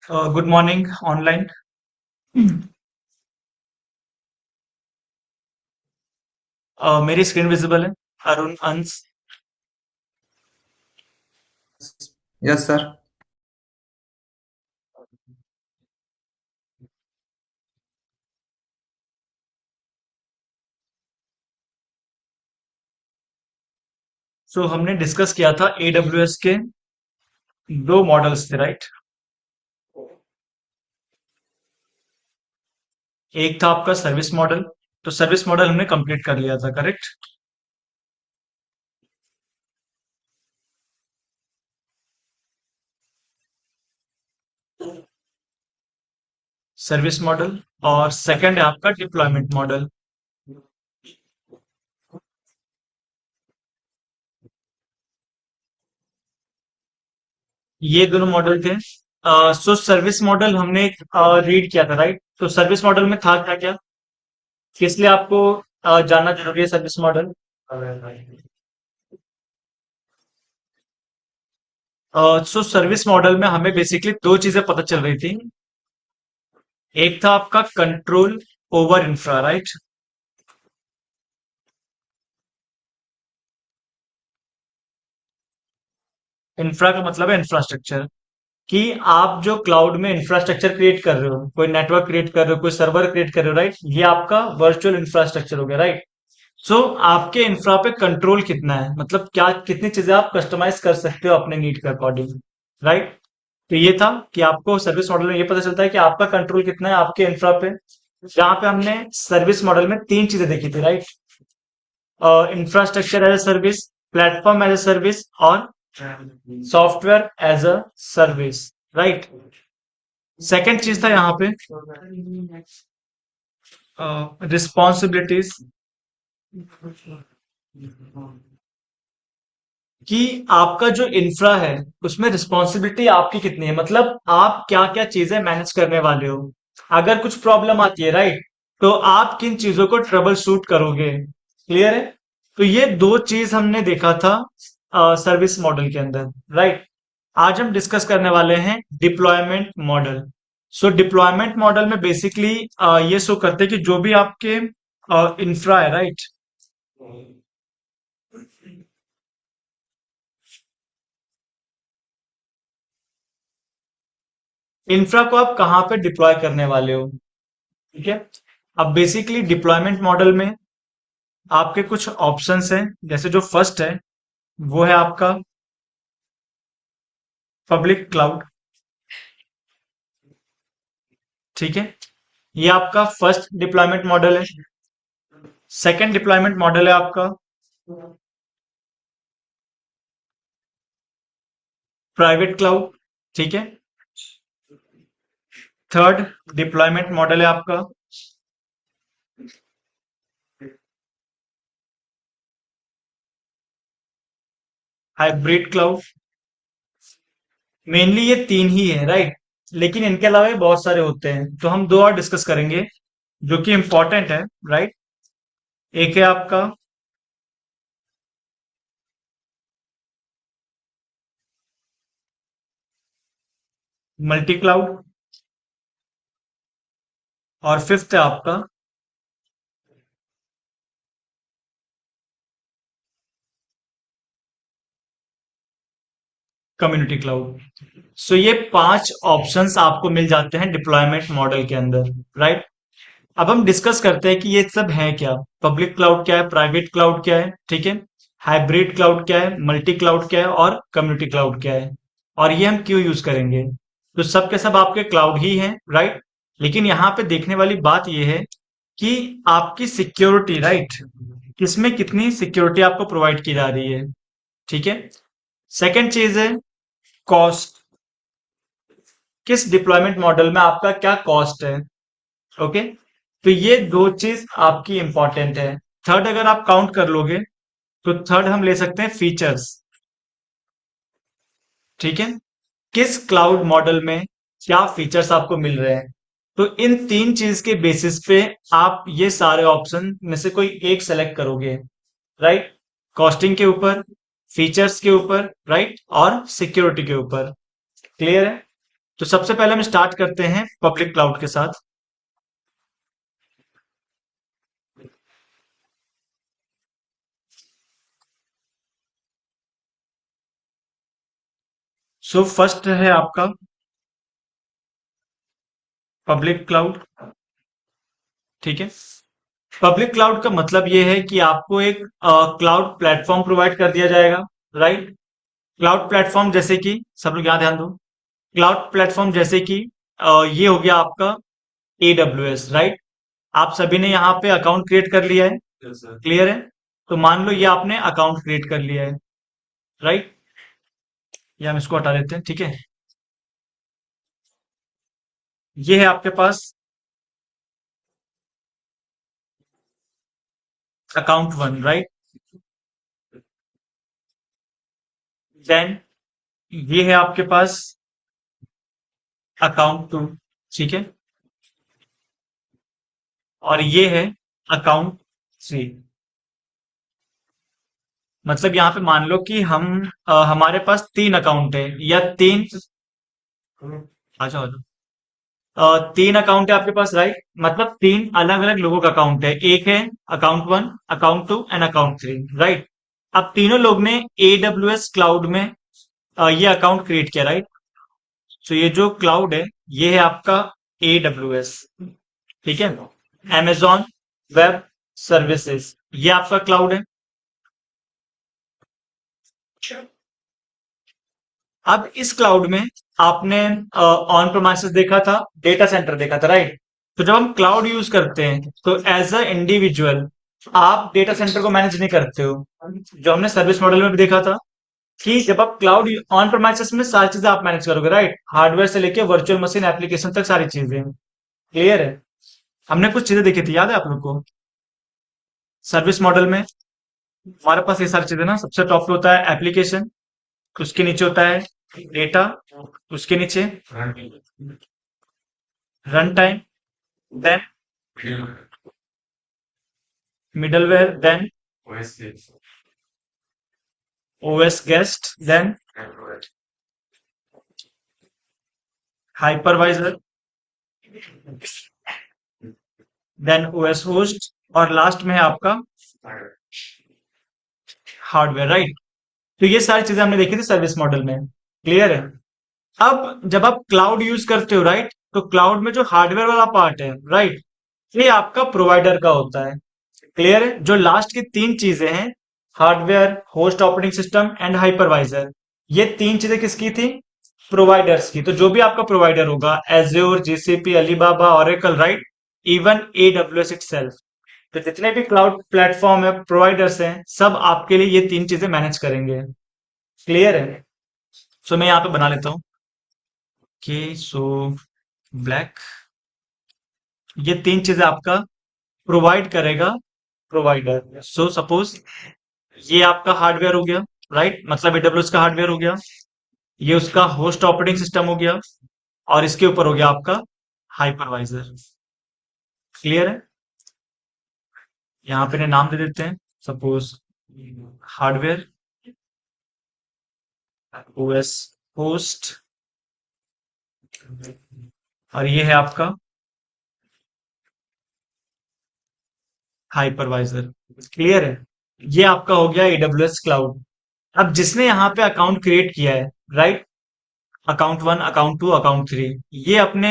Good morning online. मेरी screen visible है। अरुण अंश। Yes sir. सो हमने डिस्कस किया था AWS के दो मॉडल्स थे, राइट। एक था आपका सर्विस मॉडल। तो सर्विस मॉडल हमने कंप्लीट कर लिया था, करेक्ट। Service model. और सेकंड है आपका डिप्लॉयमेंट मॉडल। ये दोनों मॉडल थे। सो सर्विस मॉडल हमने रीड किया था, राइट। तो सर्विस मॉडल में था क्या क्या, किस लिए आपको जानना जरूरी है service model. So service model में हमें बेसिकली दो चीजें पता चल रही थी। एक था आपका control over infra, right. Infra का मतलब है इंफ्रास्ट्रक्चर। कि आप जो क्लाउड में इंफ्रास्ट्रक्चर क्रिएट कर रहे हो, कोई नेटवर्क क्रिएट कर रहे हो, कोई सर्वर क्रिएट कर रहे हो, राइट, ये आपका वर्चुअल इंफ्रास्ट्रक्चर हो गया, राइट। सो आपके इंफ्रा पे कंट्रोल कितना है, मतलब क्या कितनी चीजें आप कस्टमाइज कर सकते हो अपने नीड के अकॉर्डिंग, राइट। तो ये था कि आपको सर्विस मॉडल में ये पता चलता है कि आपका कंट्रोल कितना है आपके इंफ्रा पे। जहां पे हमने सर्विस मॉडल में तीन चीजें देखी थी, right. Infrastructure as a service, platform as a service, और software as a service, right. Second चीज था यहाँ पे रिस्पॉन्सिबिलिटीज। कि आपका जो इंफ्रा है उसमें रिस्पॉन्सिबिलिटी आपकी कितनी है, मतलब आप क्या क्या चीजें मैनेज करने वाले हो। अगर कुछ प्रॉब्लम आती है, राइट, तो आप किन चीजों को ट्रबल शूट करोगे। क्लियर है। तो ये दो चीज हमने देखा था सर्विस मॉडल के अंदर, राइट। आज हम डिस्कस करने वाले हैं डिप्लॉयमेंट मॉडल। सो डिप्लॉयमेंट मॉडल में बेसिकली ये शो करते हैं कि जो भी आपके इंफ्रा है, राइट। इंफ्रा को आप कहाँ पे डिप्लॉय करने वाले हो, ठीक है। अब बेसिकली डिप्लॉयमेंट मॉडल में आपके कुछ ऑप्शंस हैं। जैसे जो फर्स्ट है वो है आपका पब्लिक क्लाउड, ठीक है। ये आपका फर्स्ट डिप्लॉयमेंट मॉडल है। सेकंड डिप्लॉयमेंट मॉडल है आपका प्राइवेट क्लाउड, ठीक है। थर्ड डिप्लॉयमेंट मॉडल है आपका हाइब्रिड क्लाउड। मेनली ये तीन ही है, राइट। लेकिन इनके अलावा भी बहुत सारे होते हैं, तो हम दो और डिस्कस करेंगे जो कि इंपॉर्टेंट है, राइट। एक है आपका मल्टी क्लाउड, और फिफ्थ है आपका कम्युनिटी क्लाउड। सो ये पांच ऑप्शंस आपको मिल जाते हैं डिप्लॉयमेंट मॉडल के अंदर, राइट। अब हम डिस्कस करते हैं कि ये सब है क्या। पब्लिक क्लाउड क्या है, प्राइवेट क्लाउड क्या है, ठीक है। हाइब्रिड क्लाउड क्या है, मल्टी क्लाउड क्या है, और कम्युनिटी क्लाउड क्या है, और ये हम क्यों यूज करेंगे। तो सब के सब आपके क्लाउड ही हैं, राइट। लेकिन यहाँ पे देखने वाली बात ये है कि आपकी सिक्योरिटी, राइट, किसमें कितनी सिक्योरिटी आपको प्रोवाइड की जा रही है, ठीक है। सेकंड चीज है कॉस्ट। किस डिप्लॉयमेंट मॉडल में आपका क्या कॉस्ट है, ओके। तो ये दो चीज आपकी इंपॉर्टेंट है। थर्ड अगर आप काउंट कर लोगे तो थर्ड हम ले सकते हैं फीचर्स, ठीक है। किस क्लाउड मॉडल में क्या फीचर्स आपको मिल रहे हैं। तो इन तीन चीज के बेसिस पे आप ये सारे ऑप्शन में से कोई एक सेलेक्ट करोगे, राइट। कॉस्टिंग के ऊपर, फीचर्स के ऊपर, राइट, और सिक्योरिटी के ऊपर। क्लियर है। तो सबसे पहले हम स्टार्ट करते हैं पब्लिक क्लाउड के साथ। सो फर्स्ट है आपका पब्लिक क्लाउड। ठीक है। पब्लिक क्लाउड का मतलब ये है कि आपको एक क्लाउड प्लेटफॉर्म प्रोवाइड कर दिया जाएगा। राइट। क्लाउड प्लेटफॉर्म जैसे कि सब लोग यहाँ ध्यान दो। क्लाउड प्लेटफॉर्म जैसे कि ये हो गया आपका AWS। राइट। आप सभी ने यहाँ पे अकाउंट क्रिएट कर लिया है। क्लियर है। तो मान लो ये आपने अकाउंट क्रिएट कर लिया है। राइट। ये हम इसको हटा देते हैं। ठीक है। ये है आपके पास अकाउंट 1। राइट। देन ये है आपके पास अकाउंट 2। ठीक है। और ये है अकाउंट 3। मतलब यहाँ पे मान लो कि हमारे पास 3 अकाउंट है या तीन। आ जाओ आ जाओ। 3 अकाउंट है आपके पास। राइट। मतलब 3 अलग अलग लोगों का अकाउंट है। एक है account 1, account 2 and account 3। Right. अब तीनों लोग ने AWS क्लाउड में ये अकाउंट क्रिएट किया। राइट। तो ये जो क्लाउड है ये है आपका AWS। ठीक है। Amazon वेब सर्विसेज ये आपका क्लाउड है। अब इस क्लाउड में आपने ऑन प्रोमाइसेस देखा था, डेटा सेंटर देखा था। राइट। तो जब हम क्लाउड यूज करते हैं तो एज अ इंडिविजुअल आप डेटा सेंटर को मैनेज नहीं करते हो। जो हमने सर्विस मॉडल में भी देखा था कि जब आप क्लाउड ऑन प्रोमाइसेस में सारी चीजें आप मैनेज करोगे। राइट। हार्डवेयर से लेके वर्चुअल मशीन एप्लीकेशन तक सारी चीजें। क्लियर है। हमने कुछ चीजें देखी थी, याद है आप लोग को? सर्विस मॉडल में हमारे पास ये सारी चीजें ना, सबसे टॉप पे होता है एप्लीकेशन, उसके नीचे होता है डेटा, उसके नीचे run time, then middleware, then OS guest, then hypervisor, then OS host, और लास्ट में है आपका हार्डवेयर। राइट। तो ये सारी चीजें हमने देखी थी सर्विस मॉडल में। क्लियर है। अब जब आप क्लाउड यूज करते हो, राइट, तो क्लाउड में जो हार्डवेयर वाला पार्ट है, राइट, ये आपका प्रोवाइडर का होता है। क्लियर है। जो लास्ट की 3 चीजें हैं, hardware, host operating system and hypervisor, ये 3 चीजें किसकी थी? प्रोवाइडर्स की। तो जो भी आपका प्रोवाइडर होगा, azure, GCP, Alibaba, oracle, right, even AWS itself, तो जितने भी क्लाउड प्लेटफॉर्म है, प्रोवाइडर्स हैं, सब आपके लिए ये 3 चीजें मैनेज करेंगे। क्लियर है। सो मैं यहाँ पे बना लेता हूँ कि सो ब्लैक, ये 3 चीजें आपका प्रोवाइड करेगा प्रोवाइडर। सो सपोज ये आपका हार्डवेयर हो गया। राइट। मतलब AWS का हार्डवेयर हो गया, ये उसका होस्ट ऑपरेटिंग सिस्टम हो गया, और इसके ऊपर हो गया आपका हाइपरवाइजर। क्लियर है। यहाँ पे नाम दे देते हैं, सपोज हार्डवेयर, OS होस्ट, और ये है आपका हाइपरवाइजर। क्लियर है। ये आपका हो गया AWS क्लाउड। अब जिसने यहाँ पे अकाउंट क्रिएट किया है, राइट, अकाउंट 1, अकाउंट 2, अकाउंट 3, ये अपने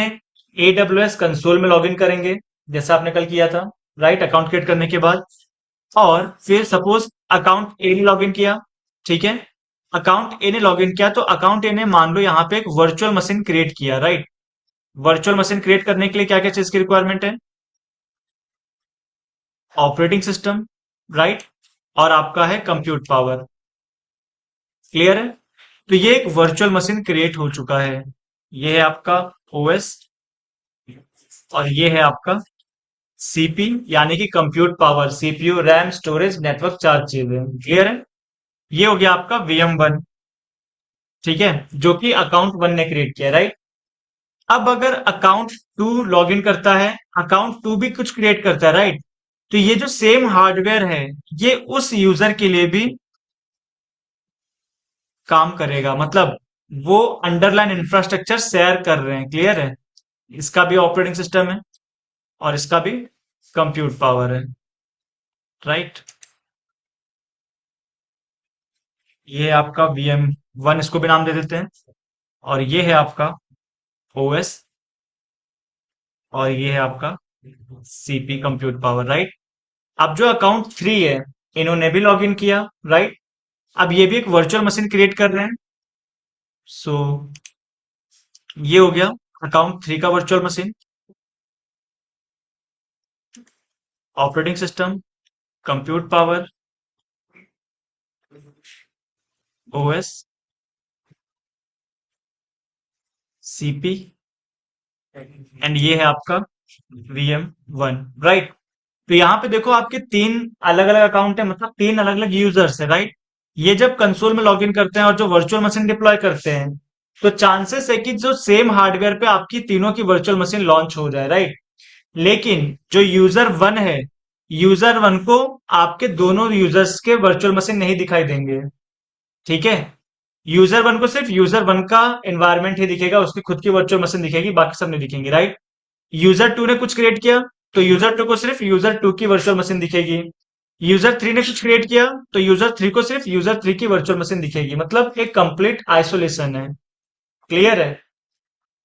AWS कंसोल में लॉगिन करेंगे, जैसा आपने कल किया था। राइट। अकाउंट क्रिएट करने के बाद, और फिर सपोज अकाउंट ए ने लॉगिन किया। ठीक है। अकाउंट ए ने लॉगिन किया तो अकाउंट ए ने मान लो यहाँ पे एक वर्चुअल मशीन क्रिएट किया। राइट। वर्चुअल मशीन क्रिएट करने के लिए क्या क्या चीज की रिक्वायरमेंट है? ऑपरेटिंग सिस्टम, राइट, और आपका है कंप्यूट पावर। क्लियर है। तो ये एक वर्चुअल मशीन क्रिएट हो चुका है। ये है आपका OS, और ये है आपका CP, यानी कि compute power, CPU, RAM, storage, network, 4 चीजें। क्लियर है। ये हो गया आपका VM1। ठीक है। जो कि अकाउंट 1 ने क्रिएट किया। राइट। अब अगर अकाउंट 2 लॉगिन करता है, अकाउंट 2 भी कुछ क्रिएट करता है। राइट। तो ये जो सेम हार्डवेयर है, ये उस यूजर के लिए भी काम करेगा। मतलब वो अंडरलाइन इंफ्रास्ट्रक्चर शेयर कर रहे हैं। क्लियर है? इसका भी ऑपरेटिंग सिस्टम है और इसका भी कंप्यूट पावर है। राइट? ये है आपका VM1, इसको भी नाम दे देते हैं। और ये है आपका OS, और ये है आपका CP कंप्यूट पावर। राइट? अब जो अकाउंट 3 है, इन्होंने भी लॉग इन किया। राइट? अब ये भी एक वर्चुअल मशीन क्रिएट कर रहे हैं। सो ये हो गया अकाउंट 3 का virtual machine. Operating system, compute power, OS, CP, and ये है आपका VM1। राइट? तो यहाँ पे देखो आपके 3 अलग अलग अकाउंट है, मतलब 3 अलग अलग यूजर्स है। राइट? ये जब कंसोल में लॉगिन करते हैं और जो वर्चुअल मशीन डिप्लॉय करते हैं, तो चांसेस है कि जो सेम हार्डवेयर पे आपकी तीनों की वर्चुअल मशीन लॉन्च हो जाए। राइट? लेकिन जो यूजर 1 है, यूजर 1 को आपके दोनों यूजर्स के वर्चुअल मशीन नहीं दिखाई देंगे। ठीक है? यूजर 1 को सिर्फ यूजर 1 का एनवायरनमेंट ही दिखेगा, उसकी खुद की वर्चुअल मशीन दिखेगी, बाकी सब नहीं दिखेंगे। राइट? यूजर 2 ने कुछ क्रिएट किया, तो यूजर 2 को सिर्फ यूजर 2 की वर्चुअल मशीन दिखेगी। यूजर 3 ने कुछ क्रिएट किया, तो यूजर 3 को सिर्फ यूजर 3 की वर्चुअल मशीन दिखेगी। मतलब एक कंप्लीट आइसोलेशन है। क्लियर है?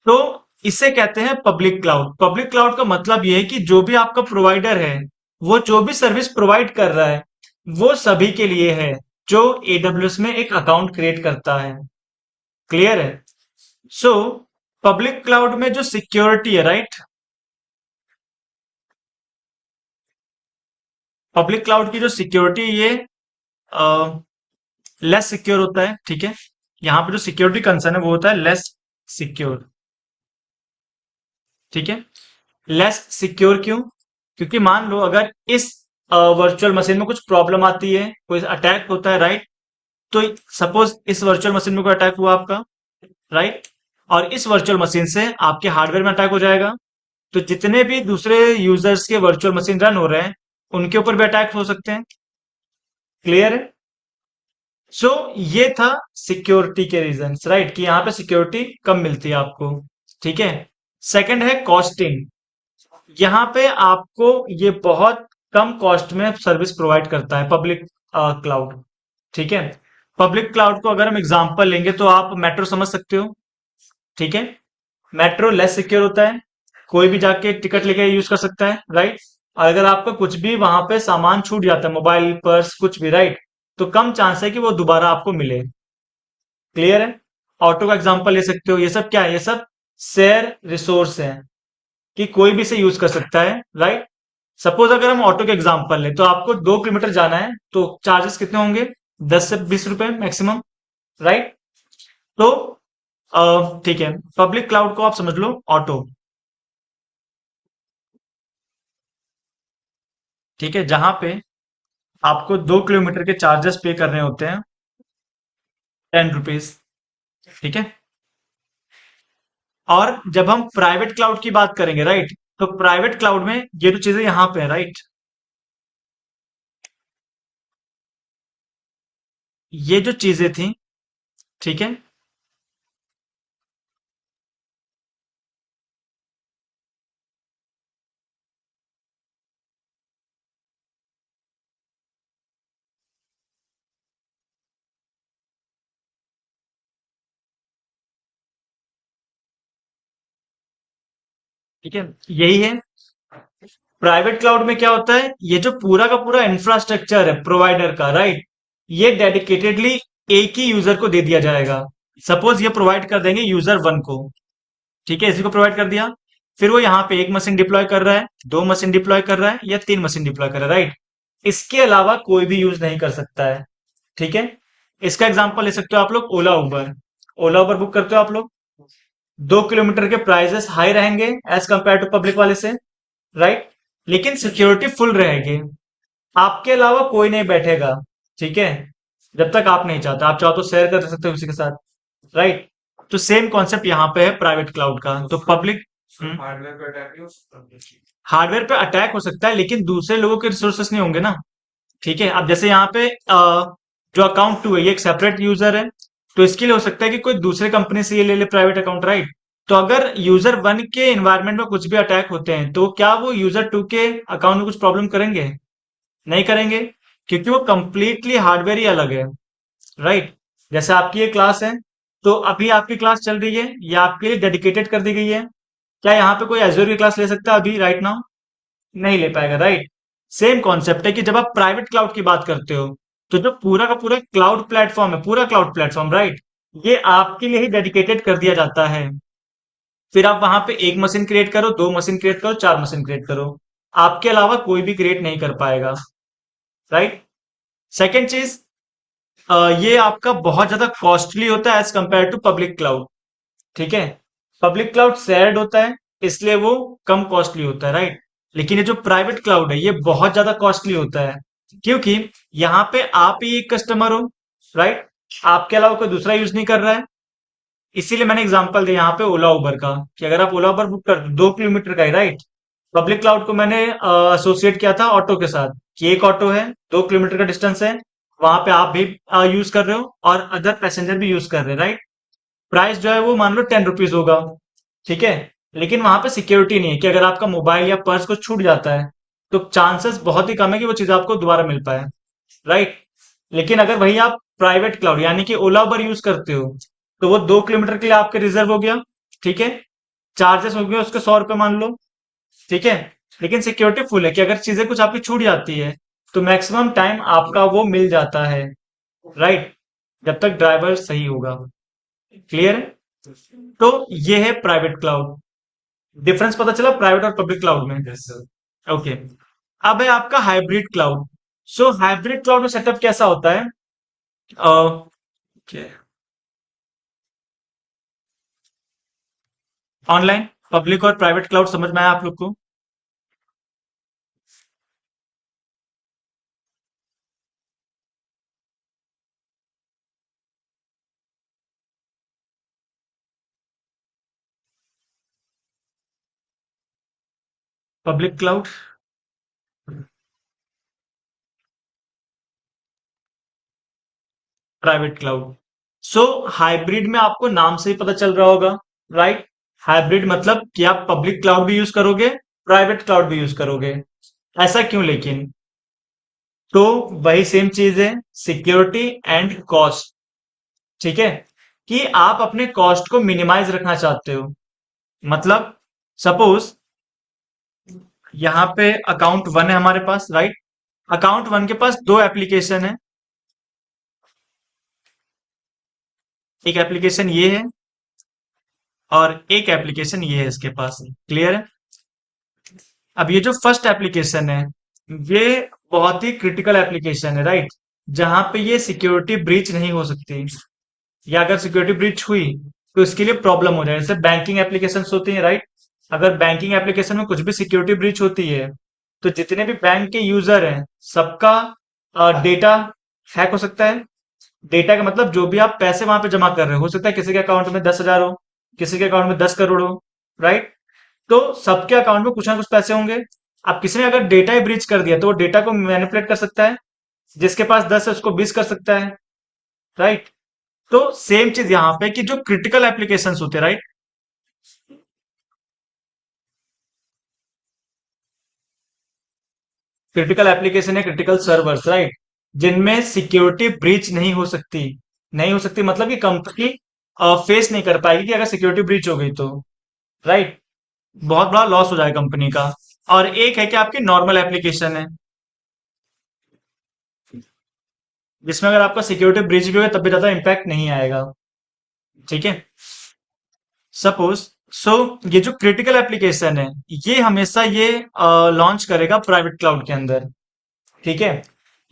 तो इसे कहते हैं पब्लिक क्लाउड। पब्लिक क्लाउड का मतलब यह है कि जो भी आपका प्रोवाइडर है, वो जो भी सर्विस प्रोवाइड कर रहा है, वो सभी के लिए है, जो AWS में एक अकाउंट क्रिएट करता है। क्लियर है? सो पब्लिक क्लाउड में जो सिक्योरिटी है, राइट, पब्लिक क्लाउड की जो सिक्योरिटी, ये लेस सिक्योर होता है। ठीक है? यहाँ पे जो सिक्योरिटी कंसर्न है वो होता है लेस सिक्योर। ठीक है? लेस सिक्योर क्यों? क्योंकि मान लो अगर इस वर्चुअल मशीन में कुछ प्रॉब्लम आती है, कोई अटैक होता है। राइट? तो सपोज इस वर्चुअल मशीन में कोई अटैक हुआ आपका, राइट, और इस वर्चुअल मशीन से आपके हार्डवेयर में अटैक हो जाएगा, तो जितने भी दूसरे यूजर्स के वर्चुअल मशीन रन हो रहे हैं, उनके ऊपर भी अटैक हो सकते हैं। क्लियर है? सो ये था सिक्योरिटी के रीजंस, राइट, कि यहाँ पे सिक्योरिटी कम मिलती है आपको। ठीक है? सेकंड है कॉस्टिंग। यहाँ पे आपको ये बहुत कम कॉस्ट में सर्विस प्रोवाइड करता है पब्लिक क्लाउड। ठीक है? पब्लिक क्लाउड को अगर हम एग्जांपल लेंगे तो आप मेट्रो समझ सकते हो। ठीक है? मेट्रो लेस सिक्योर होता है, कोई भी जाके टिकट लेके यूज कर सकता है। राइट? और अगर आपका कुछ भी वहां पे सामान छूट जाता है, मोबाइल, पर्स, कुछ भी, राइट, तो कम चांस है कि वो दोबारा आपको मिले। क्लियर है? ऑटो का एग्जांपल ले सकते हो। ये सब क्या है? ये सब शेयर रिसोर्स है, कि कोई भी इसे यूज कर सकता है। राइट? सपोज अगर हम ऑटो के एग्जांपल लें, तो आपको 2 किलोमीटर जाना है, तो चार्जेस कितने होंगे? 10 से 20 रुपए मैक्सिमम। राइट? तो ठीक है, पब्लिक क्लाउड को आप समझ लो ऑटो। ठीक है? जहां पे आपको 2 किलोमीटर के चार्जेस पे करने होते हैं, 10 रुपीज। ठीक है? और जब हम प्राइवेट क्लाउड की बात करेंगे, राइट, तो प्राइवेट क्लाउड में ये जो चीजें यहां पे है, राइट, ये जो चीजें थी, ठीक है, ठीक है, यही है। प्राइवेट क्लाउड में क्या होता है? ये जो पूरा का पूरा इंफ्रास्ट्रक्चर है प्रोवाइडर का, राइट, ये डेडिकेटेडली एक ही यूजर को दे दिया जाएगा। सपोज ये प्रोवाइड कर देंगे यूजर 1 को। ठीक है? इसी को प्रोवाइड कर दिया, फिर वो यहाँ पे एक मशीन डिप्लॉय कर रहा है, 2 मशीन डिप्लॉय कर रहा है, या 3 मशीन डिप्लॉय कर रहा है। राइट? इसके अलावा कोई भी यूज नहीं कर सकता है। ठीक है? इसका एग्जांपल ले सकते हो आप लोग, ओला उबर। ओला उबर बुक करते हो आप लोग, 2 किलोमीटर के प्राइजेस हाई रहेंगे एज कंपेयर टू पब्लिक वाले से। राइट? लेकिन सिक्योरिटी फुल रहेगी, आपके अलावा कोई नहीं बैठेगा। ठीक है? जब तक आप नहीं चाहते, आप चाहो तो शेयर कर सकते हो किसी के साथ। राइट? तो सेम कॉन्सेप्ट यहाँ पे है प्राइवेट क्लाउड का। तो पब्लिक हार्डवेयर पे अटैक नहीं हो सकता। हार्डवेयर पे अटैक हो सकता है, लेकिन दूसरे लोगों के रिसोर्सेस नहीं होंगे ना। ठीक है? अब जैसे यहाँ पे जो अकाउंट 2 है, ये एक सेपरेट यूजर है, तो इसके लिए हो सकता है कि कोई दूसरे कंपनी से ये ले ले प्राइवेट अकाउंट, राइट? तो अगर यूजर वन के एनवायरनमेंट में कुछ भी अटैक होते हैं तो क्या वो यूजर टू के अकाउंट में कुछ प्रॉब्लम करेंगे? नहीं करेंगे, क्योंकि वो कंप्लीटली हार्डवेयर ही अलग है, राइट? जैसे आपकी ये क्लास है, तो अभी आपकी क्लास चल रही है, ये आपके लिए डेडिकेटेड कर दी गई है। क्या यहाँ पे कोई एज्योर की क्लास ले सकता है अभी राइट नाउ? नहीं ले पाएगा, राइट? सेम कॉन्सेप्ट है कि जब आप प्राइवेट क्लाउड की बात करते हो, तो जो पूरा का पूरा क्लाउड प्लेटफॉर्म है, पूरा क्लाउड प्लेटफॉर्म, राइट, ये आपके लिए ही डेडिकेटेड कर दिया जाता है। फिर आप वहां पे एक मशीन क्रिएट करो, दो मशीन क्रिएट करो, चार मशीन क्रिएट करो, आपके अलावा कोई भी क्रिएट नहीं कर पाएगा, राइट? सेकेंड चीज, ये आपका बहुत ज्यादा कॉस्टली होता है as compare to public cloud. ठीक है, पब्लिक क्लाउड शेयर्ड होता है, इसलिए वो कम कॉस्टली होता है, राइट? लेकिन ये जो प्राइवेट क्लाउड है, ये बहुत ज्यादा कॉस्टली होता है, क्योंकि यहाँ पे आप ही एक कस्टमर हो, राइट? आपके अलावा कोई दूसरा यूज नहीं कर रहा है। इसीलिए मैंने एग्जांपल दिया यहाँ पे ओला उबर का, कि अगर आप ओला उबर बुक कर 2 किलोमीटर का है, राइट? पब्लिक क्लाउड को मैंने एसोसिएट किया था ऑटो के साथ, कि एक ऑटो है, 2 किलोमीटर का डिस्टेंस है, वहां पे आप भी यूज कर रहे हो और अदर पैसेंजर भी यूज कर रहे हैं, राइट? प्राइस जो है वो मान लो 10 रुपीज होगा, ठीक है? लेकिन वहां पे सिक्योरिटी नहीं है, कि अगर आपका मोबाइल या पर्स को छूट जाता है तो चांसेस बहुत ही कम है कि वो चीज आपको दोबारा मिल पाए, राइट? लेकिन अगर वही आप प्राइवेट क्लाउड यानी कि ओला उबर यूज करते हो, तो वो 2 किलोमीटर के लिए आपके रिजर्व हो गया, ठीक है? चार्जेस हो गए उसके 100 रुपये मान लो, ठीक है? लेकिन सिक्योरिटी फुल है, कि अगर चीजें कुछ आपकी छूट जाती है तो मैक्सिमम टाइम आपका वो मिल जाता है, राइट? जब तक ड्राइवर सही होगा। क्लियर है? तो ये है प्राइवेट क्लाउड। डिफरेंस पता चला प्राइवेट और पब्लिक क्लाउड में? Yes, sir. ओके। अब है आपका hybrid cloud. So hybrid cloud में सेटअप कैसा होता है? ऑनलाइन पब्लिक और प्राइवेट क्लाउड समझ में आया आप लोग को? Public cloud, private cloud. So hybrid में आपको नाम से ही पता चल रहा होगा, राइट? हाइब्रिड मतलब कि आप पब्लिक क्लाउड भी यूज करोगे, प्राइवेट क्लाउड भी यूज करोगे। ऐसा क्यों लेकिन? तो वही सेम चीज है, सिक्योरिटी एंड कॉस्ट, ठीक है? कि आप अपने कॉस्ट को मिनिमाइज रखना चाहते हो। मतलब सपोज यहाँ पे अकाउंट वन है हमारे पास, राइट? अकाउंट वन के पास दो एप्लीकेशन है, एक एप्लीकेशन ये है और एक एप्लीकेशन ये है इसके पास। क्लियर है? अब ये जो फर्स्ट एप्लीकेशन है, ये बहुत ही क्रिटिकल एप्लीकेशन है, राइट? जहां पे ये सिक्योरिटी ब्रीच नहीं हो सकती, या अगर सिक्योरिटी ब्रीच हुई तो इसके लिए प्रॉब्लम हो जाए। जैसे बैंकिंग एप्लीकेशन होती है, राइट? अगर बैंकिंग एप्लीकेशन में कुछ भी सिक्योरिटी ब्रीच होती है, तो जितने भी बैंक के यूजर हैं, सबका डेटा हैक हो सकता है। डेटा का मतलब जो भी आप पैसे वहां पे जमा कर रहे हो सकता है किसी के अकाउंट में 10,000 हो, किसी के अकाउंट में 10 करोड़ हो, राइट? तो सबके अकाउंट में कुछ ना कुछ पैसे होंगे। अब किसी ने अगर डेटा ही ब्रीच कर दिया तो वो डेटा को मैनिपुलेट कर सकता है, जिसके पास 10 है उसको 20 कर सकता है, राइट? तो सेम चीज यहाँ पे, कि जो क्रिटिकल एप्लीकेशंस होते हैं, राइट? क्रिटिकल एप्लीकेशन है, क्रिटिकल सर्वर्स, राइट? जिनमें सिक्योरिटी ब्रीच नहीं हो सकती। नहीं हो सकती मतलब कि कंपनी फेस नहीं कर पाएगी कि अगर सिक्योरिटी ब्रीच हो गई तो, राइट? बहुत बड़ा लॉस हो जाएगा कंपनी का। और एक है कि आपकी नॉर्मल एप्लीकेशन है, जिसमें अगर आपका सिक्योरिटी ब्रीच भी हो तब भी ज्यादा इम्पैक्ट नहीं आएगा, ठीक है? सपोज, सो ये जो क्रिटिकल एप्लीकेशन है, ये हमेशा ये लॉन्च करेगा प्राइवेट क्लाउड के अंदर, ठीक है?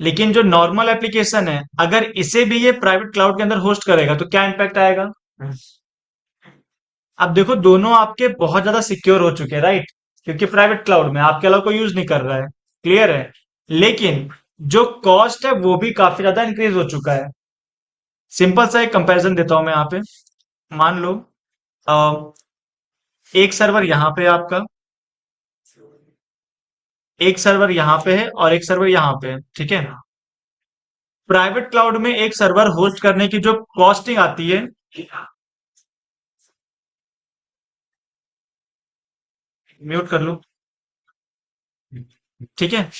लेकिन जो नॉर्मल एप्लीकेशन है, अगर इसे भी ये प्राइवेट क्लाउड के अंदर होस्ट करेगा तो क्या इम्पैक्ट आएगा? अब देखो दोनों आपके बहुत ज्यादा सिक्योर हो चुके हैं, राइट? क्योंकि प्राइवेट क्लाउड में आपके अलावा कोई यूज नहीं कर रहा है। क्लियर है? लेकिन जो कॉस्ट है वो भी काफी ज्यादा इंक्रीज हो चुका है। सिंपल सा एक कंपैरिजन देता हूं मैं यहाँ पे। मान लो अ, एक सर्वर यहाँ पे है आपका, एक सर्वर यहाँ पे है और एक सर्वर यहाँ पे है, ठीक है? प्राइवेट क्लाउड में एक सर्वर होस्ट करने की जो कॉस्टिंग आती है, म्यूट कर लूं, ठीक है।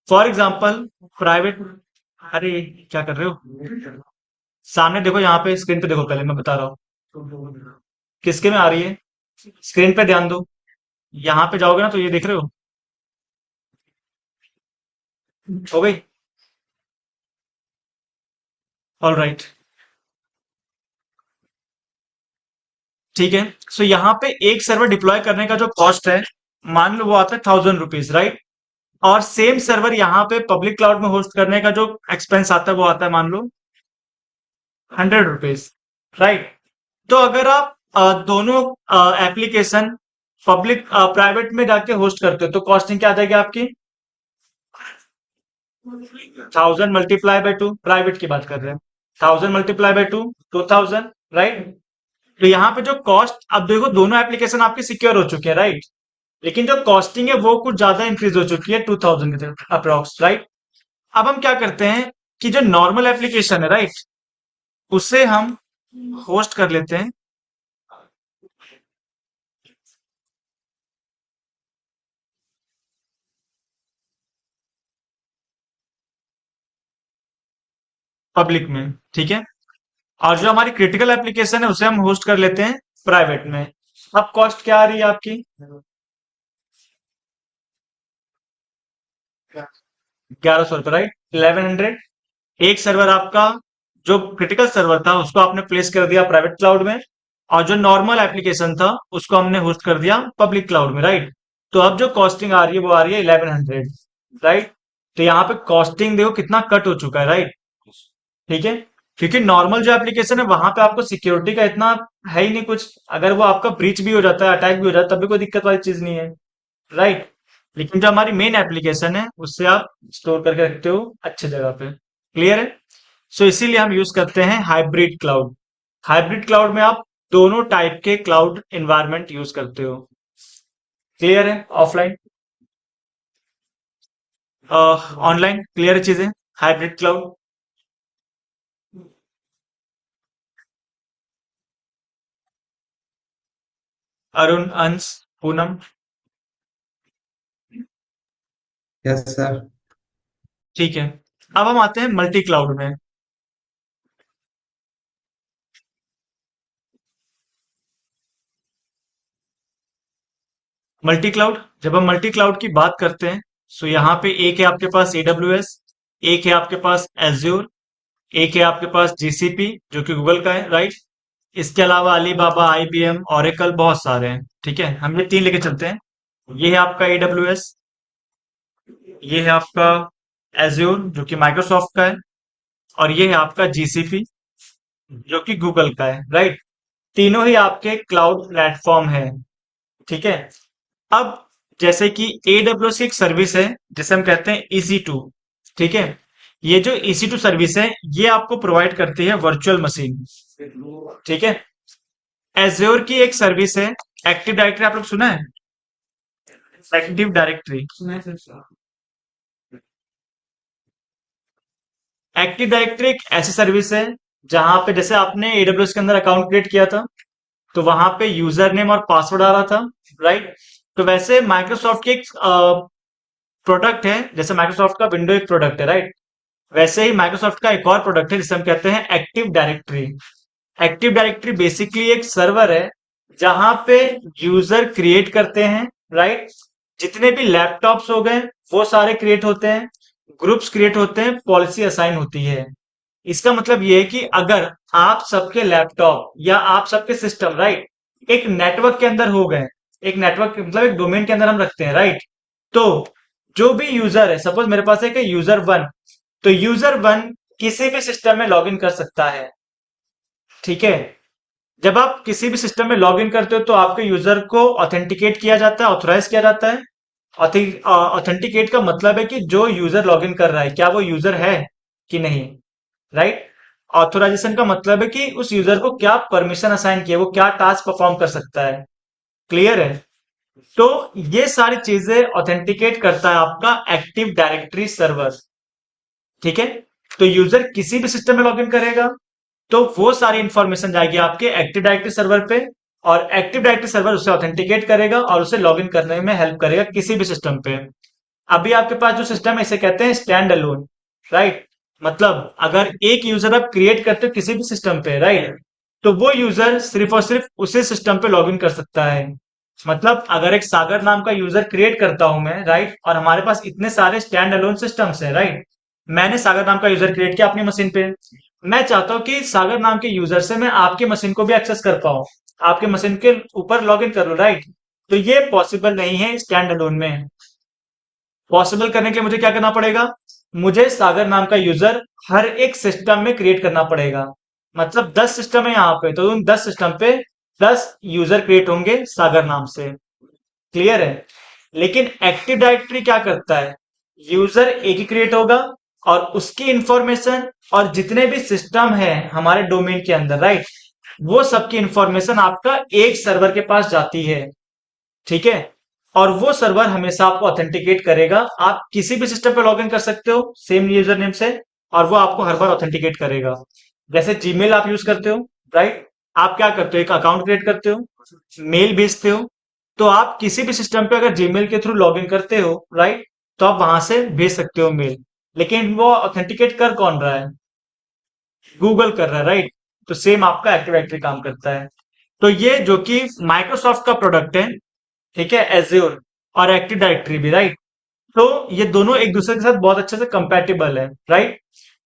फॉर एग्जांपल प्राइवेट, अरे क्या कर रहे हो, सामने देखो, यहाँ पे स्क्रीन पे देखो, पहले मैं बता रहा हूँ किसके में आ रही है, स्क्रीन पे ध्यान दो। यहाँ पे जाओगे ना तो ये देख रहे हो गई, ऑल राइट, ठीक है। सो यहाँ पे एक सर्वर डिप्लॉय करने का जो कॉस्ट है, मान लो वो आता है 1000 रुपीज, राइट। और सेम सर्वर यहाँ पे पब्लिक क्लाउड में होस्ट करने का जो एक्सपेंस आता है वो आता है मान लो 100 रुपीज, राइट। तो अगर आप दोनों एप्लीकेशन पब्लिक प्राइवेट में जाके होस्ट करते हो तो कॉस्टिंग क्या आ जाएगी आपकी, 1000 × 2, प्राइवेट की बात कर रहे हैं, 1000 × 2, 2000, राइट। तो यहाँ पे जो कॉस्ट, अब देखो दोनों एप्लीकेशन आपके सिक्योर हो चुके हैं, राइट। लेकिन जो कॉस्टिंग है वो कुछ ज्यादा इंक्रीज हो चुकी है, 2000 के अप्रोक्स, राइट। अब हम क्या करते हैं कि जो नॉर्मल एप्लीकेशन है, राइट, उसे हम होस्ट कर लेते हैं पब्लिक में, ठीक है। और जो हमारी क्रिटिकल एप्लीकेशन है उसे हम होस्ट कर लेते हैं प्राइवेट में। अब कॉस्ट क्या आ रही है आपकी, 1100 रुपये, राइट, 1100। एक सर्वर आपका, जो क्रिटिकल सर्वर था उसको आपने प्लेस कर दिया प्राइवेट क्लाउड में, और जो नॉर्मल एप्लीकेशन था उसको हमने होस्ट कर दिया पब्लिक क्लाउड में, राइट। तो अब जो कॉस्टिंग आ रही है वो आ रही है 1100, राइट। तो यहाँ पे कॉस्टिंग देखो कितना कट हो चुका है, राइट, ठीक है। क्योंकि नॉर्मल जो एप्लीकेशन है वहां पे आपको सिक्योरिटी का इतना है ही नहीं कुछ, अगर वो आपका ब्रीच भी हो जाता है, अटैक भी हो जाता है, तब भी कोई दिक्कत वाली चीज नहीं है, राइट। लेकिन जो हमारी मेन एप्लीकेशन है उससे आप स्टोर करके रखते हो अच्छे जगह पे, क्लियर है। सो इसीलिए हम यूज करते हैं हाइब्रिड क्लाउड। हाइब्रिड क्लाउड में आप दोनों टाइप के क्लाउड एनवायरनमेंट यूज करते हो, क्लियर है। ऑफलाइन, ऑनलाइन, क्लियर है चीजें, हाइब्रिड क्लाउड। अरुण, अंश, पूनम, यस सर। ठीक है। अब हम आते हैं मल्टी क्लाउड में। मल्टी क्लाउड, जब हम मल्टी क्लाउड की बात करते हैं, सो यहाँ पे एक है आपके पास AWS, एक है आपके पास एज्योर, एक है आपके पास GCP जो कि गूगल का है, राइट। इसके अलावा अलीबाबा, IBM, ओरेकल, बहुत सारे हैं, ठीक है। हम ये तीन लेके चलते हैं। ये है आपका AWS, ये है आपका एज्योर जो कि माइक्रोसॉफ्ट का है, और ये है आपका GCP जो कि गूगल का है, राइट। तीनों ही आपके क्लाउड प्लेटफॉर्म है, ठीक है। अब जैसे कि AWS की एक सर्विस है जिसे हम कहते हैं EC2, ठीक है। ये जो EC2 सर्विस है ये आपको प्रोवाइड करती है वर्चुअल मशीन, ठीक है। एज्योर की एक सर्विस है एक्टिव डायरेक्टरी, आप लोग सुना है, एक्टिव डायरेक्टरी। एक्टिव डायरेक्टरी एक ऐसी सर्विस है जहां पे जैसे आपने AWS के अंदर अकाउंट क्रिएट किया था तो वहां पे यूजर नेम और पासवर्ड आ रहा था, राइट। तो वैसे माइक्रोसॉफ्ट की एक प्रोडक्ट है, जैसे माइक्रोसॉफ्ट का विंडो एक प्रोडक्ट है, राइट। वैसे ही माइक्रोसॉफ्ट का एक और प्रोडक्ट है जिसे हम कहते हैं active directory. Active directory basically एक सर्वर है जहां पे यूजर क्रिएट करते हैं, राइट। जितने भी लैपटॉप्स हो गए वो सारे क्रिएट होते हैं, ग्रुप्स क्रिएट होते हैं, पॉलिसी असाइन होती है। इसका मतलब ये है कि अगर आप सबके लैपटॉप या आप सबके सिस्टम, राइट, एक नेटवर्क के अंदर हो गए, एक नेटवर्क मतलब एक डोमेन के अंदर हम रखते हैं, राइट। तो जो भी यूजर है, सपोज मेरे पास है यूजर वन, तो यूजर वन किसी भी सिस्टम में लॉगिन कर सकता है, ठीक है। जब आप किसी भी सिस्टम में लॉगिन करते हो तो आपके यूजर को ऑथेंटिकेट किया जाता है, ऑथोराइज किया जाता है। ऑथेंटिकेट का मतलब है कि जो यूजर लॉगिन कर रहा है क्या वो यूजर है कि नहीं, राइट। ऑथोराइजेशन का मतलब है कि उस यूजर को क्या परमिशन असाइन किया, वो क्या टास्क परफॉर्म कर सकता है, क्लियर है। तो ये सारी चीजें ऑथेंटिकेट करता है आपका एक्टिव डायरेक्टरी सर्वर, ठीक है। तो यूजर किसी भी सिस्टम में लॉगिन करेगा तो वो सारी इंफॉर्मेशन जाएगी आपके एक्टिव डायरेक्टरी सर्वर पे, और एक्टिव डायरेक्टरी सर्वर उसे ऑथेंटिकेट करेगा और उसे लॉगिन करने में हेल्प करेगा किसी भी सिस्टम पे। अभी आपके पास जो सिस्टम है इसे कहते हैं स्टैंड अलोन, राइट। मतलब अगर एक यूजर आप क्रिएट करते हो किसी भी सिस्टम पे, राइट, तो वो यूजर सिर्फ और सिर्फ उसी सिस्टम पे लॉगिन कर सकता है। मतलब अगर एक सागर नाम का यूजर क्रिएट करता हूं मैं, राइट, और हमारे पास इतने सारे स्टैंड अलोन सिस्टम्स हैं, राइट। मैंने सागर नाम का यूजर क्रिएट किया अपनी मशीन पे। मैं चाहता हूं कि सागर नाम के यूजर से मैं आपकी मशीन को भी एक्सेस कर पाऊं, आपके मशीन के ऊपर लॉगिन करूं, राइट। तो ये पॉसिबल नहीं है स्टैंड अलोन में। पॉसिबल करने के लिए मुझे क्या करना पड़ेगा? मुझे सागर नाम का यूजर हर एक सिस्टम में क्रिएट करना पड़ेगा। मतलब 10 सिस्टम है यहाँ पे, तो उन 10 सिस्टम पे 10 यूजर क्रिएट होंगे सागर नाम से। क्लियर है? लेकिन एक्टिव डायरेक्टरी क्या करता है? यूजर एक ही क्रिएट होगा और उसकी इंफॉर्मेशन और जितने भी सिस्टम है हमारे डोमेन के अंदर, राइट, वो सबकी इंफॉर्मेशन आपका एक सर्वर के पास जाती है। ठीक है? और वो सर्वर हमेशा आपको ऑथेंटिकेट करेगा। आप किसी भी सिस्टम पे लॉगिन कर सकते हो सेम यूजर नेम से, और वो आपको हर बार ऑथेंटिकेट करेगा। जैसे जीमेल आप यूज करते हो, राइट, आप क्या करते हो? एक अकाउंट क्रिएट करते हो, मेल भेजते हो, तो आप किसी भी सिस्टम पे अगर जीमेल के थ्रू लॉगिन करते हो, राइट, तो आप वहां से भेज सकते हो मेल। लेकिन वो ऑथेंटिकेट कर कौन रहा है? गूगल कर रहा है, राइट। तो सेम आपका एक्टिव डायरेक्टरी काम करता है। तो ये जो कि माइक्रोसॉफ्ट का प्रोडक्ट है, ठीक है, एज्योर और एक्टिव डायरेक्टरी भी, राइट। तो ये दोनों एक दूसरे के साथ बहुत अच्छे से कंपैटिबल है, राइट।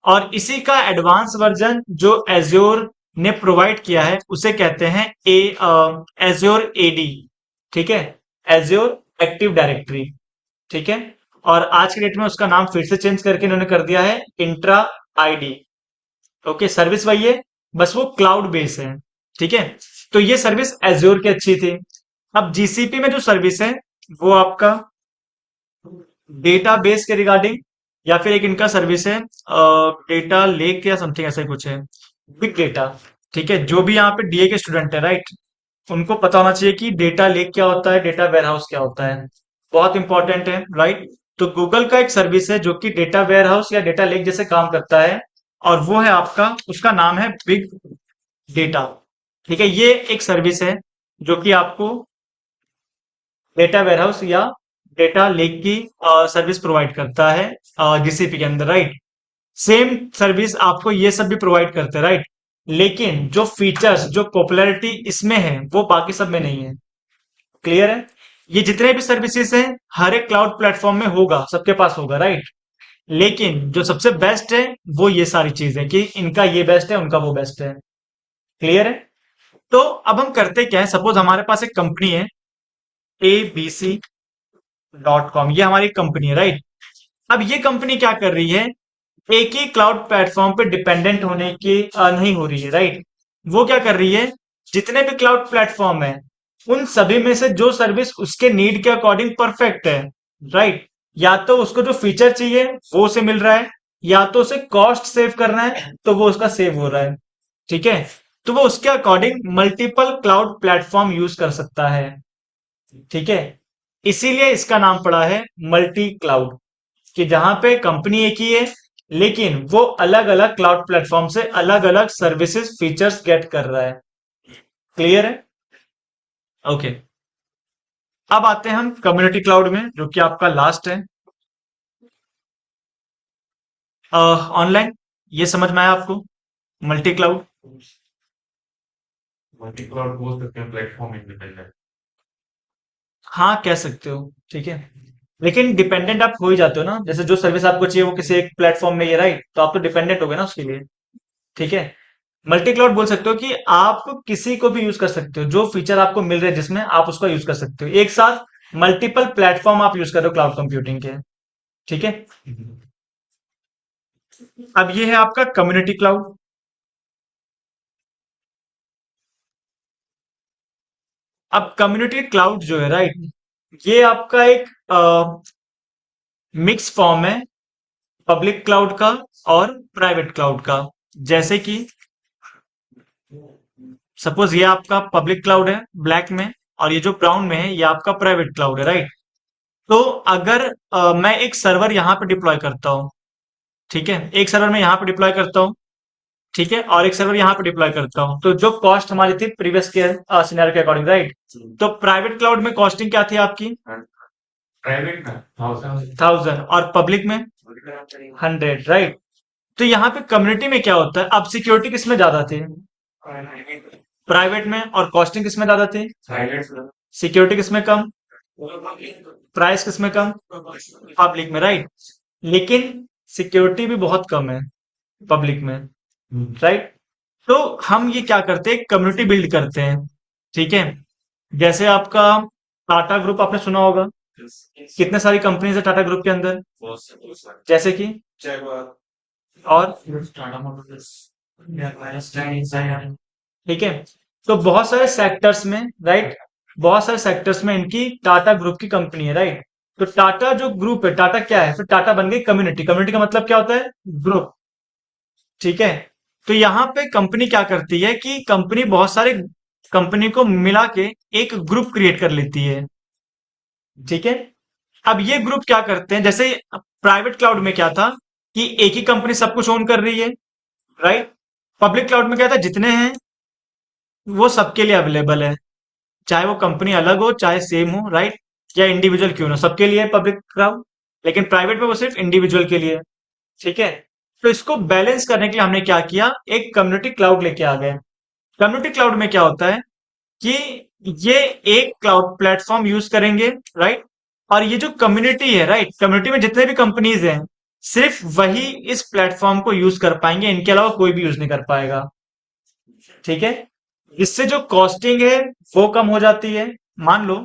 और इसी का एडवांस वर्जन जो एज्योर ने प्रोवाइड किया है उसे कहते हैं एज्योर एडी, ठीक है, एज्योर एक्टिव डायरेक्टरी, ठीक है। और आज के डेट में उसका नाम फिर से चेंज करके इन्होंने कर दिया है इंट्रा आईडी। ओके, सर्विस वही है, बस वो क्लाउड बेस है, ठीक है। तो ये सर्विस एज्योर की अच्छी थी। अब जीसीपी में जो सर्विस है वो आपका डेटाबेस के रिगार्डिंग, या फिर एक इनका सर्विस है डेटा लेक या समथिंग ऐसा ही कुछ है, बिग डेटा। ठीक है, जो भी यहाँ पे डीए के स्टूडेंट है, राइट, उनको पता होना चाहिए कि डेटा लेक क्या होता है, डेटा वेयरहाउस क्या होता है। बहुत इंपॉर्टेंट है, राइट। तो गूगल का एक सर्विस है जो कि डेटा वेयरहाउस या डेटा लेक जैसे काम करता है, और वो है आपका, उसका नाम है बिग डेटा। ठीक है, ये एक सर्विस है जो कि आपको डेटा वेयरहाउस या डेटा लेक की सर्विस प्रोवाइड करता है जीसीपी के अंदर, राइट। सेम सर्विस आपको ये सब भी प्रोवाइड करते हैं, राइट। लेकिन जो फीचर्स, जो पॉपुलैरिटी इसमें है वो बाकी सब में नहीं है। क्लियर है? ये जितने भी सर्विसेज हैं हर एक क्लाउड प्लेटफॉर्म में होगा, सबके पास होगा, राइट। लेकिन जो सबसे बेस्ट है वो ये सारी चीजें, कि इनका ये बेस्ट है, उनका वो बेस्ट है। क्लियर है? तो अब हम करते क्या है, सपोज हमारे पास एक कंपनी है abc.com, ये हमारी कंपनी है, राइट। अब ये कंपनी क्या कर रही है? एक ही क्लाउड प्लेटफॉर्म पे डिपेंडेंट होने की नहीं हो रही है, राइट। वो क्या कर रही है? जितने भी क्लाउड प्लेटफॉर्म है उन सभी में से जो सर्विस उसके नीड के अकॉर्डिंग परफेक्ट है, राइट, या तो उसको जो फीचर चाहिए वो उसे मिल रहा है, या तो उसे कॉस्ट सेव करना है तो वो उसका सेव हो रहा है। ठीक है, तो वो उसके according multiple cloud platform use कर सकता है। ठीक है, इसीलिए इसका नाम पड़ा है मल्टी क्लाउड, कि जहां पे कंपनी एक ही है लेकिन वो अलग अलग क्लाउड प्लेटफॉर्म से अलग अलग सर्विसेज फीचर्स गेट कर रहा है। क्लियर है? ओके, अब आते हैं हम कम्युनिटी क्लाउड में जो कि आपका लास्ट है। ऑनलाइन, ये समझ में आया आपको? मल्टी क्लाउड, मल्टी क्लाउड बोल सकते हैं, प्लेटफॉर्म इंडिपेंडेंट। हाँ कह सकते हो, ठीक है। लेकिन डिपेंडेंट आप हो ही जाते हो ना, जैसे जो सर्विस आपको चाहिए वो किसी एक प्लेटफॉर्म में, ये राइट, तो आप तो डिपेंडेंट हो गए ना उसके लिए। ठीक है, मल्टी क्लाउड बोल सकते हो कि आप किसी को भी यूज कर सकते हो, जो फीचर आपको मिल रहे हैं जिसमें आप उसका यूज कर सकते हो एक साथ। मल्टीपल प्लेटफॉर्म आप यूज कर रहे हो क्लाउड कंप्यूटिंग के। ठीक है, अब ये है आपका कम्युनिटी क्लाउड। अब कम्युनिटी क्लाउड जो है, राइट, ये आपका एक मिक्स फॉर्म है पब्लिक क्लाउड का और प्राइवेट क्लाउड का। जैसे कि सपोज ये आपका पब्लिक क्लाउड है ब्लैक में, और ये जो ब्राउन में है ये आपका प्राइवेट क्लाउड है, राइट। तो अगर मैं एक सर्वर यहां पे डिप्लॉय करता हूं, ठीक है, एक सर्वर मैं यहाँ पे डिप्लॉय करता हूँ, ठीक है, और एक सर्वर यहाँ पे डिप्लॉय करता हूँ। तो जो कॉस्ट हमारी थी प्रीवियस के सिनेरियो के अकॉर्डिंग, राइट? तो प्राइवेट क्लाउड में कॉस्टिंग क्या थी आपकी? प्राइवेट में 1000, 1000, और पब्लिक में 100, राइट? तो यहाँ पे कम्युनिटी में क्या होता है, अब सिक्योरिटी किसमें ज्यादा थी? प्राइवेट में। और कॉस्टिंग किसमें ज्यादा थी? प्राइवेट सिक्योरिटी किसमें कम? प्राइस किसमें कम? पब्लिक में, राइट? लेकिन सिक्योरिटी भी बहुत कम है पब्लिक में, राइट? तो हम ये क्या करते हैं, कम्युनिटी बिल्ड करते हैं, ठीक है? जैसे आपका टाटा ग्रुप आपने सुना होगा, कितने सारी कंपनीज है टाटा ग्रुप के अंदर, जैसे कि, और, ठीक है? तो बहुत सारे सेक्टर्स में, राइट, बहुत सारे सेक्टर्स में इनकी टाटा ग्रुप की कंपनी है, राइट? तो टाटा जो ग्रुप है, टाटा क्या है, फिर टाटा बन गई कम्युनिटी। कम्युनिटी का मतलब क्या होता है? ग्रुप, ठीक है? तो यहाँ पे कंपनी क्या करती है कि कंपनी बहुत सारे कंपनी को मिला के एक ग्रुप क्रिएट कर लेती है, ठीक है? अब ये ग्रुप क्या करते हैं, जैसे प्राइवेट क्लाउड में क्या था कि एक ही कंपनी सब कुछ ओन कर रही है, राइट? पब्लिक क्लाउड में क्या था, जितने हैं वो सबके लिए अवेलेबल है, चाहे वो कंपनी अलग हो चाहे सेम हो, राइट? या इंडिविजुअल क्यों ना, सबके लिए पब्लिक क्लाउड। लेकिन प्राइवेट में वो सिर्फ इंडिविजुअल के लिए है, ठीक है? तो इसको बैलेंस करने के लिए हमने क्या किया, एक कम्युनिटी क्लाउड लेके आ गए। कम्युनिटी क्लाउड में क्या होता है कि ये एक क्लाउड प्लेटफॉर्म यूज करेंगे, राइट? और ये जो कम्युनिटी है, राइट, कम्युनिटी में जितने भी कंपनीज हैं, सिर्फ वही इस प्लेटफॉर्म को यूज कर पाएंगे, इनके अलावा कोई भी यूज नहीं कर पाएगा, ठीक है? इससे जो कॉस्टिंग है वो कम हो जाती है। मान लो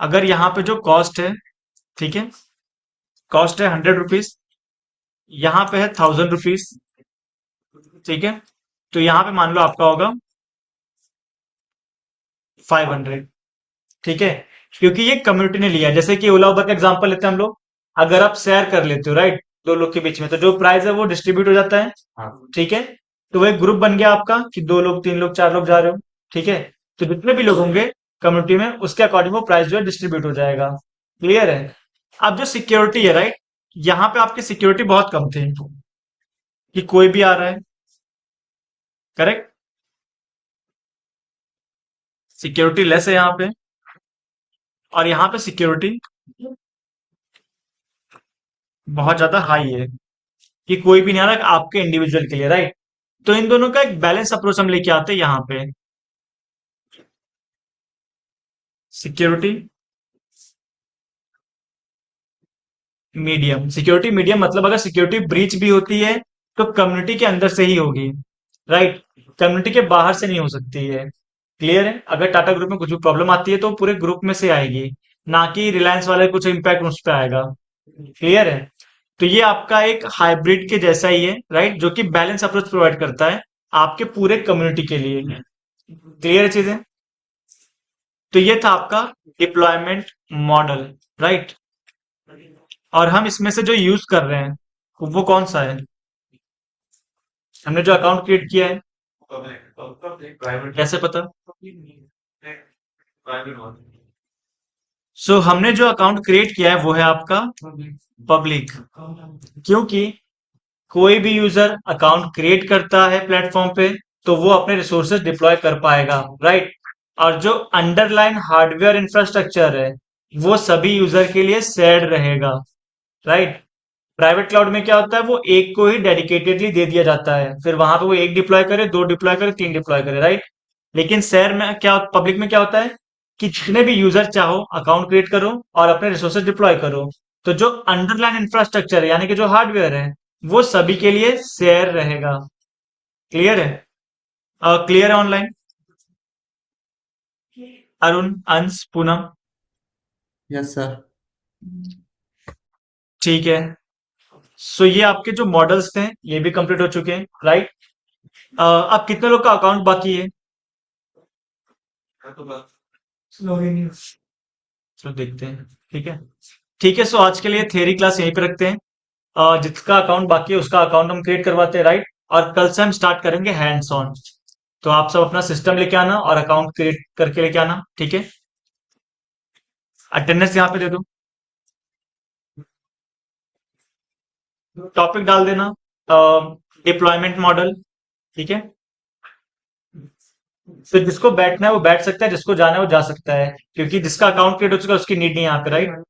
अगर यहाँ पे जो कॉस्ट है, ठीक है, कॉस्ट है 100 रुपीज, यहाँ पे है 1000 रुपीज, ठीक है? तो यहाँ पे मान लो आपका होगा 500, ठीक है? क्योंकि ये कम्युनिटी ने लिया है। जैसे कि ओला उबर का एग्जांपल लेते हैं हम लोग, अगर आप शेयर कर लेते हो, राइट, दो लोग के बीच में, तो जो प्राइस है वो डिस्ट्रीब्यूट हो जाता है, ठीक है? तो वो एक ग्रुप बन गया आपका कि दो लोग, तीन लोग, चार लोग जा रहे हो, ठीक है? तो जितने भी लोग होंगे कम्युनिटी में, उसके अकॉर्डिंग वो प्राइस जो है डिस्ट्रीब्यूट हो जाएगा। क्लियर है? अब जो सिक्योरिटी है, राइट, यहाँ पे आपकी सिक्योरिटी बहुत कम थी कि कोई भी आ रहा है, करेक्ट? सिक्योरिटी लेस है यहाँ पे, और यहाँ पे सिक्योरिटी बहुत ज्यादा हाई है कि कोई भी नहीं आ रहा आपके इंडिविजुअल के लिए, राइट? तो इन दोनों का एक बैलेंस अप्रोच हम लेके आते हैं यहाँ पे। सिक्योरिटी मीडियम, सिक्योरिटी मीडियम मतलब अगर सिक्योरिटी ब्रीच भी होती है तो कम्युनिटी के अंदर से ही होगी, राइट? कम्युनिटी के बाहर से नहीं हो सकती है। क्लियर है? अगर टाटा ग्रुप में कुछ भी प्रॉब्लम आती है तो पूरे ग्रुप में से आएगी, ना कि रिलायंस वाले कुछ इम्पैक्ट उस पर आएगा। क्लियर है? तो ये आपका एक हाइब्रिड के जैसा ही है, राइट, जो कि बैलेंस अप्रोच प्रोवाइड करता है आपके पूरे कम्युनिटी के लिए। क्लियर है चीजें? तो ये था आपका डिप्लॉयमेंट मॉडल, राइट? और हम इसमें से जो यूज कर रहे हैं वो कौन सा है, हमने जो अकाउंट क्रिएट किया है, प्राइवेट कैसे पता? प्राइवेट सो हमने जो अकाउंट क्रिएट किया है वो है आपका पब्लिक, क्योंकि कोई भी यूजर अकाउंट क्रिएट करता है प्लेटफॉर्म पे तो वो अपने रिसोर्सेज डिप्लॉय कर पाएगा, राइट? और जो अंडरलाइन हार्डवेयर इंफ्रास्ट्रक्चर है वो सभी यूजर के लिए शेयर्ड रहेगा, राइट? प्राइवेट क्लाउड में क्या होता है, वो एक को ही डेडिकेटेडली दे दिया जाता है, फिर वहां पे वो एक डिप्लॉय करे, दो डिप्लॉय करे, तीन डिप्लॉय करे, राइट? लेकिन शेयर में क्या, पब्लिक में क्या होता है कि जितने भी यूजर चाहो अकाउंट क्रिएट करो और अपने रिसोर्सेज डिप्लॉय करो, तो जो अंडरलाइन इंफ्रास्ट्रक्चर है यानी कि जो हार्डवेयर है वो सभी के लिए शेयर रहेगा। क्लियर है? क्लियर है ऑनलाइन? अरुण, अंश, पूनम, यस सर। ठीक है? सो ये आपके जो मॉडल्स थे ये भी कंप्लीट हो चुके हैं, राइट? अब कितने लोग का अकाउंट बाकी है? चलो देखते हैं, ठीक है? ठीक है, सो आज के लिए थियरी क्लास यहीं पे रखते हैं। जिसका अकाउंट बाकी है उसका अकाउंट हम क्रिएट करवाते हैं, राइट? और कल से हम स्टार्ट करेंगे हैंड्स ऑन। तो आप सब अपना सिस्टम लेके आना और अकाउंट क्रिएट करके लेके आना, ठीक है? अटेंडेंस यहाँ पे दे दो, टॉपिक डाल देना। डिप्लॉयमेंट मॉडल, ठीक है। फिर जिसको बैठना है वो बैठ सकता है, जिसको जाना है वो जा सकता है, क्योंकि जिसका अकाउंट क्रिएट हो चुका है उसकी नीड नहीं है यहाँ पे, राइट।